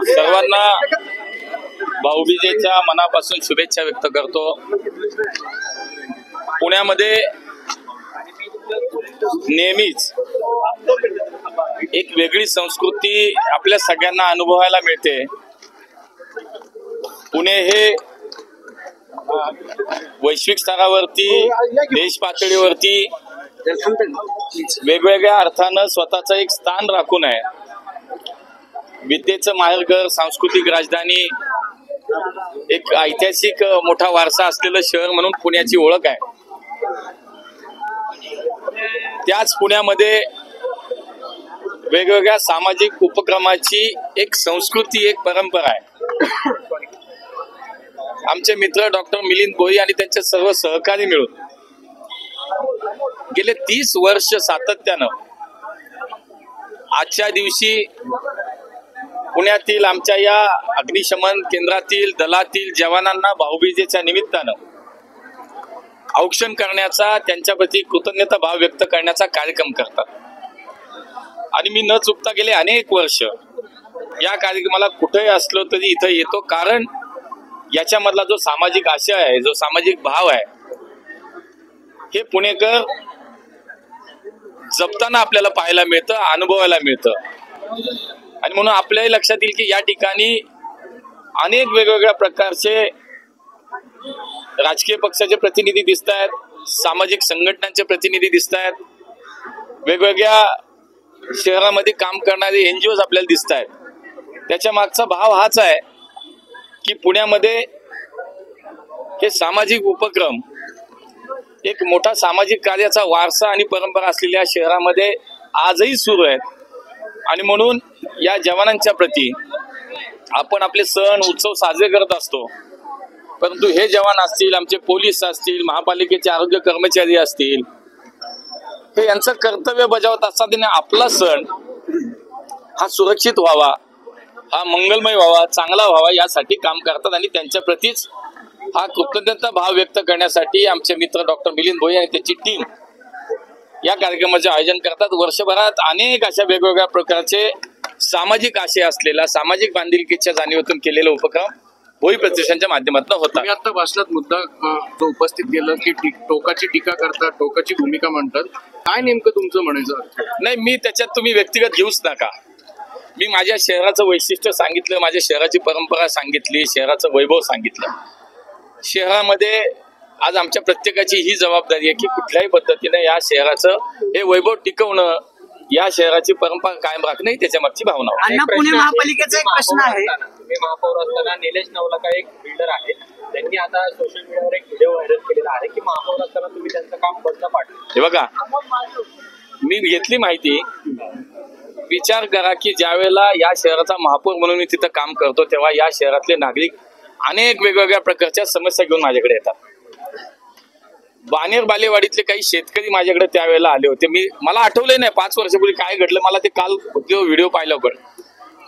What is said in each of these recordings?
सर्वांना भाऊबीजेच्या मनापासून शुभेच्छा व्यक्त करतो। पुण्यामध्ये नेहमीच एक वेगळी संस्कृती आपल्या सगळ्यांना अनुभवायला मिळते। पुणे हे वैश्विक स्तरावरती, देश पातळीवरती वेगवेगळ्या अर्थानं स्वतःचं एक स्थान राखून आहे। विद्येचं माहेरघर, सांस्कृतिक राजधानी, एक ऐतिहासिक मोठा वारसा असलेलं शहर म्हणून पुण्याची ओळख आहे। त्याच पुण्यामध्ये वेगवेगळ्या सामाजिक उपक्रमाची एक संस्कृती, एक परंपरा आहे। आमचे मित्र डॉक्टर मिलिंद भोई आणि त्यांचे सर्व सहकारी मिळून गेले 30 वर्ष सातत्यानं आजच्या दिवशी पुण्यातील आमच्या या अग्निशमन केंद्रातील दलातील जवानांना भाऊबीजेच्या निमित्तानं औक्षण करण्याचा, त्यांच्याप्रती कृतज्ञता भाव व्यक्त करण्याचा कार्यक्रम करतात। आणि मी न चुकता गेले अनेक वर्ष या कार्यक्रमाला कुठेही असलो तरी इथं येतो, कारण याच्यामधला जो सामाजिक आशय आहे, जो सामाजिक भाव आहे, हे पुणेकर जपताना आपल्याला पाहायला मिळतं, अनुभवायला मिळतं। आणि म्हणून आपल्याही लक्षात येईल की या ठिकाणी अनेक वेगवेगळ्या प्रकारचे राजकीय पक्षाचे प्रतिनिधी दिसत आहेत, सामाजिक संघटनांचे प्रतिनिधी दिसत आहेत, वेगवेगळ्या शहरामध्ये काम करणारे NGOs आपल्याला दिसत आहेत। त्याच्या मागचा भाव हाच आहे की पुण्यामध्ये हे सामाजिक उपक्रम, एक मोठा सामाजिक कार्याचा वारसा आणि परंपरा असलेल्या शहरामध्ये आजही सुरू आहेत। आणि म्हणून या जवानांच्या प्रती आपण आपले सण उत्सव साजरे करत असतो, परंतु हे जवान असतील, आमचे पोलीस असतील, महापालिकेचे आरोग्य कर्मचारी असतील, हे यांचं कर्तव्य बजावत असताना आपला सण हा सुरक्षित व्हावा, हा मंगलमय व्हावा, चांगला व्हावा यासाठी काम करतात। आणि त्यांच्या प्रतीच हा कृतज्ञता भाव व्यक्त करण्यासाठी आमचे मित्र डॉक्टर मिलिंद भोई आणि त्यांची टीम या कार्यक्रमाचे आयोजन करतात। वर्षभरात अनेक अशा वेगवेगळ्या प्रकारचे सामाजिक आशय असलेला, सामाजिक बांधिलकीच्या जाणीवेतून केलेला उपक्रम भोई प्रतिष्ठानच्या माध्यमातून होता। मी आता भाषणात मुद्दा तो उपस्थित केलं की टोकाची टीका करतात, टोकाची भूमिका म्हणतात, काय नेमकं तुमचं म्हणायचं? नाही, मी त्याच्यात तुम्ही व्यक्तिगत घेऊच नका। मी माझ्या शहराचं वैशिष्ट्य सांगितलं, माझ्या शहराची परंपरा सांगितली, शहराचं वैभव सांगितलं। शहरामध्ये आज आमच्या प्रत्येकाची ही जबाबदारी आहे की कुठल्याही पद्धतीने या शहराचं हे वैभव टिकवणं, या शहराची परंपरा कायम राखणं ही त्याच्या मागची भावना आहे। पुणे महापालिकेचा एक प्रश्न आहे, तुम्ही महापौर असताना निलेश नवलखा एक बिल्डर आहे, त्यांनी आता सोशल मीडियावर एक व्हिडिओ व्हायरल केलेला आहे की महापौर असताना तुम्ही त्यांचं काम बंद पाडलं। हे बघा, मी घेतली माहिती, विचार करा की ज्यावेळेला या शहराचा महापौर म्हणून मी तिथं काम करतो तेव्हा या शहरातले नागरिक अनेक वेगवेगळ्या प्रकारच्या समस्या घेऊन माझ्याकडे येतात। बानेर बालेवाडीतले काही शेतकरी माझ्याकडे त्यावेळेला आले होते। मला आठवलंय नाही 5 वर्षापूर्वी काय घडलं, मला ते काल व्हिडिओ पाहिला पण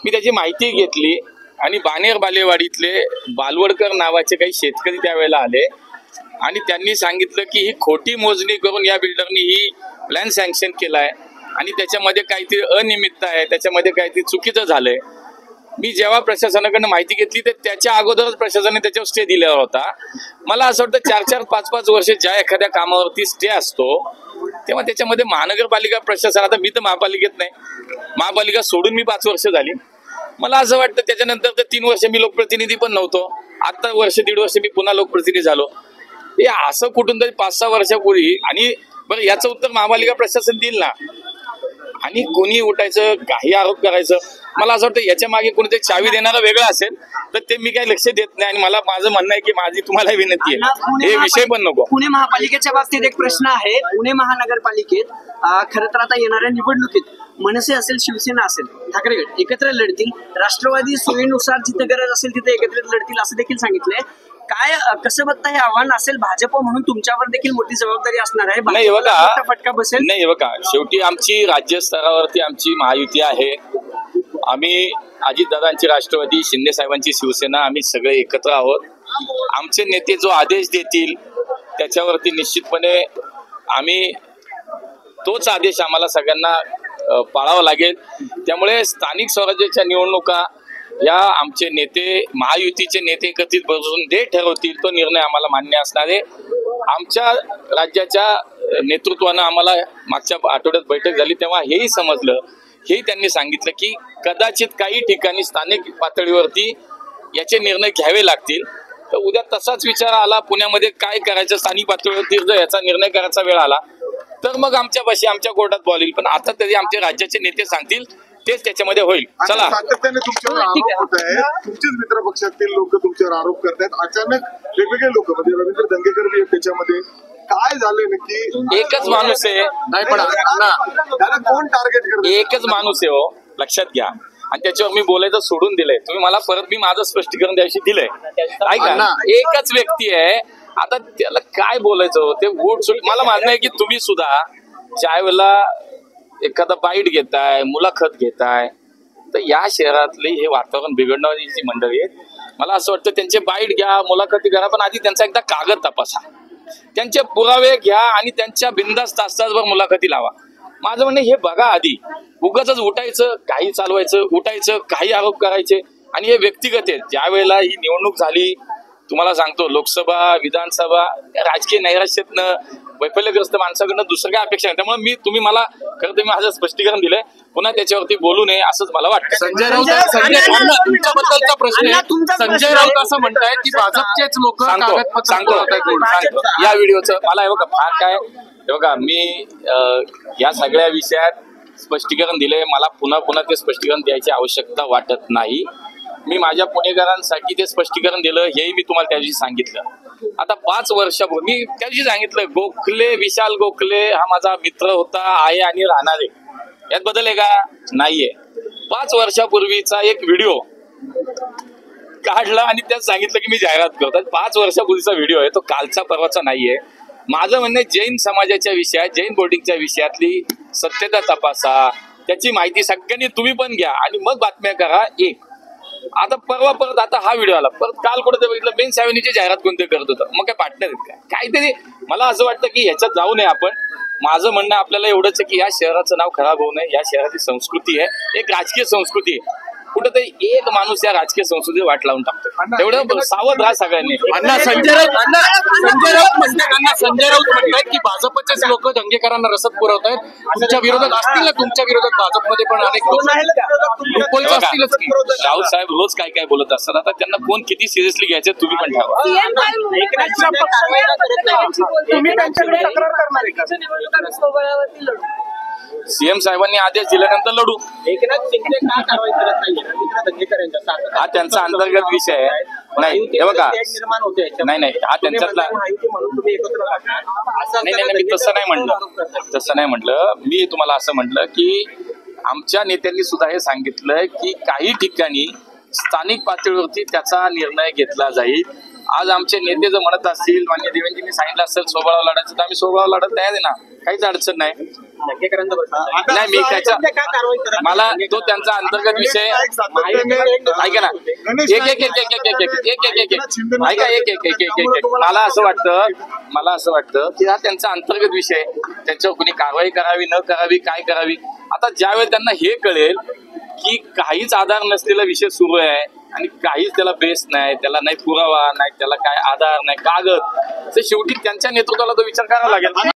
मी त्याची माहिती घेतली। आणि बानेर बालेवाडीतले बालवडकर नावाचे काही शेतकरी त्यावेळेला आले आणि त्यांनी सांगितलं की ही खोटी मोजणी करून या बिल्डरनी ही प्लॅन सँक्शन केलाय आणि त्याच्यामध्ये काहीतरी अनियमितता आहे, त्याच्यामध्ये काहीतरी चुकीचं झालंय। मी जेव्हा प्रशासनाकडनं माहिती घेतली तर त्याच्या अगोदरच प्रशासनाने त्याच्यावर स्टे दिला होता। मला असं वाटतं 4-4, 5-5 वर्ष ज्या एखाद्या कामावरती स्टे असतो तेव्हा त्याच्यामध्ये महानगरपालिका प्रशासन, आता मी तर महापालिकेत नाही, महापालिका सोडून मी 5 वर्ष झाली, मला असं वाटतं त्याच्यानंतर तर 3 वर्ष मी लोकप्रतिनिधी पण नव्हतो, आता वर्ष 1.5 वर्ष मी पुन्हा लोकप्रतिनिधी झालो। हे असं कुठून तरी 5-6 वर्षापूर्वी, आणि बरं याचं उत्तर महापालिका प्रशासन देईल ना, आणि कोणी उठायचं, काही आरोप करायचं, मला असं वाटतं याच्या मागे कोणीतरी चावी देणारा वेगळा असेल तर ते मी काही लक्ष देत नाही। आणि मला माझं म्हणणं आहे की माझी तुम्हाला विनंती आहे, हे विषय पण नको। पुणे महापालिकेच्या बाबतीत एक प्रश्न आहे, पुणे महानगरपालिकेत खरं तर आता येणाऱ्या निवडणुकीत मनसे असेल, शिवसेना असेल, ठाकरे गट एकत्र लढतील, राष्ट्रवादी सोयीनुसार जिथे गरज असेल तिथे एकत्रित लढतील असं देखील सांगितलंय। काय कसं बघता हे आव्हान असेल? भाजप म्हणून तुमच्यावर देखील मोठी जबाबदारी असणार आहे, नाही बघा, फटका बसेल? नाही बघा, शेवटी आमची राज्य स्तरावरती आमची महायुती आहे, आम्ही अजितदादांची राष्ट्रवादी, शिंदे साहेबांची शिवसेना, आम्ही सगळे एकत्र आहोत। आमचे नेते जो आदेश देतील त्याच्यावरती निश्चितपणे आम्ही तोच आदेश आम्हाला सगळ्यांना पाळावं लागेल. त्यामुळे स्थानिक स्वराज्याच्या निवडणुका या आमचे नेते, महायुतीचे नेते एकत्रित बसून जे ठरवतील तो निर्णय आम्हाला मान्य असणार आहे. आमच्या राज्याच्या नेतृत्वानं आम्हाला मागच्या आठवड्यात बैठक झाली तेव्हा हेही समजलं, हेही त्यांनी सांगितलं की कदाचित काही ठिकाणी स्थानिक पातळीवरती याचे निर्णय घ्यावे लागतील. तर उद्या तसाच विचार आला पुण्यामध्ये काय करायचं, स्थानिक पातळीवरती जर याचा निर्णय करायचा वेळ आला तर मग आमच्यापाशी आमच्या कोर्टात बॉल येईल. पण आता तरी आमचे राज्याचे नेते सांगतील तेच त्याच्यामध्ये होईल. चला, सातत्याने तुमच्यावर आरोप होत आहे, तुमचेच मित्र पक्षातील लोक तुमच्यावर आरोप करतायत. अचानक वेगवेगळे लोक म्हणजे रवींद्र दंगेकर बी त्याच्यामध्ये, काय झालं नक्की? एकच माणूस आहे, नाही पण अण्णा, त्याला कोण टार्गेट करत? एकच माणूस आहे हो, लक्षात घ्या. आणि त्याच्यावर मी बोलायचं सोडून दिलंय. तुम्ही मला परत मी माझं स्पष्टीकरण द्यायची दिलंय. ऐका, एकच व्यक्ती आहे, आता त्याला काय बोलायचं हो? ते वोट सुट. मला मानणं आहे की तुम्ही सुद्धा ज्या वेळेला एखादा बाईट घेताय, मुलाखत घेताय, तर या शहरातले हे वातावरण बिघडणारी जी मंडळी आहेत, मला असं वाटतं त्यांचे बाईट घ्या, मुलाखती करा, पण आधी त्यांचा एकदा कागद तपासा, त्यांचे पुरावे घ्या आणि त्यांच्या बिनधास्त तासभर मुलाखती लावा. माझं म्हणणं हे बघा आधी. उगाच उठायचं, काही चालवायचं, उठायचं, काही आरोप करायचे आणि हे व्यक्तिगत आहेत. ज्या वेळेला ही निवडणूक झाली, तुम्हाला सांगतो, लोकसभा, विधानसभा, राजकीय नैराश्यातनं वैफल्यग्रस्त माणसाकडनं दुसरं काय अपेक्षा नाही. त्यामुळे तुम्ही मला खरं तर मी माझं स्पष्टीकरण दिलंय, पुन्हा त्याच्यावरती बोलू नये असंच मला वाटतं. संजय राऊत तुमच्याबद्दलचा प्रश्न आहे. संजय राऊत असं म्हणतायत की भाजपचेच लोक सांगतो या व्हिडिओचं मला हे बघा फार काय, हे बघा मी या सगळ्या विषयात स्पष्टीकरण दिलंय. मला पुन्हा पुन्हा ते स्पष्टीकरण द्यायची आवश्यकता वाटत नाही. मी माझ्या पुणेकरांसाठी ते स्पष्टीकरण दिलं, हेही मी तुम्हाला त्या दिवशी सांगितलं. आता 5 वर्षापूर्वी मी त्या दिवशी सांगितलं, गोखले, विशाल गोखले हा माझा मित्र होता, आहे आणि राहणार आहे. यात बदल आहे का? नाहीये. 5 वर्षापूर्वीचा एक व्हिडिओ काढला आणि त्यात सांगितलं की मी जाहिरात करतो. 5 वर्षापूर्वीचा व्हिडिओ आहे तो, कालचा परवाचा नाहीये. माझं म्हणणं जैन समाजाच्या विषयात, जैन बोर्डिंगच्या विषयातली सत्यता तपासा, त्याची माहिती सगळ्यांनी तुम्ही पण घ्या आणि मग बातम्या करा. एक आता परत आता हा व्हिडिओ आला, परत काल कुठे बघितलं बेन सावेनीची जाहिरात कोणते करत होतं. मग काय पार्टनर आहेत काय? काहीतरी मला असं वाटतं की ह्याच्यात जाऊ नये आपण. माझं म्हणणं आपल्याला एवढंच आहे की या शहराचं नाव खराब होऊ नये. या शहराची संस्कृती आहे, एक राजकीय संस्कृती आहे. कुठेतरी एक माणूस या राजकीय संस्कृती वाट लावून टाकतो. तेवढं सावध राहा सगळ्यांनी. संजय राऊत म्हणतात की भाजपचेच लोक दंगेकरांना रसद पुरवतायत. तुमच्या विरोधात असतील ना, तुमच्या विरोधात भाजपमध्ये पण अनेक लोक असतीलच की. राऊत साहेब रोज काय काय बोलत असतात. आता त्यांना कोण किती सिरियसली घ्यायचं तुम्ही पण ठरवा. सीएम साहेबांनी आदेश दिल्यानंतर लढू. एकनाथ शिंदे का कारवाई करत नाही रवींद्र दंगेकर यांच्यावर? हा त्यांचा अंतर्गत विषय आहे. नाही हे बघा, निर्माण होते नाही हा त्यांच्यातला म्हणून तुम्ही एकत्र नाही मी तसं नाही म्हटलं. मी तुम्हाला असं म्हटलं की आमच्या नेत्यांनी सुद्धा हे सांगितलं की काही ठिकाणी स्थानिक पातळीवरती त्याचा निर्णय घेतला जाईल. आज आमचे नेते जर म्हणत असतील, मान्य देवेंजींनी सांगितलं असेल सोबळाव लढायचं, तर आम्ही सोबळाव लढत तयार आहे ना, काहीच अडचण नाही. नाही मी त्याच्या मला तो त्यांचा अंतर्गत विषय ऐका ना, मला असं वाटतं की हा त्यांचा अंतर्गत विषय, त्याच्यावर कुणी कारवाई करावी न करावी, काय करावी. आता ज्यावेळी त्यांना हे कळेल की काहीच आधार नसलेला विषय सुरू आहे आणि काहीच त्याला बेस नाही, त्याला नाही पुरावा नाही, त्याला काय आधार नाही, कागद, तर शेवटी त्यांच्या नेतृत्वाला तो विचार करावा लागेल.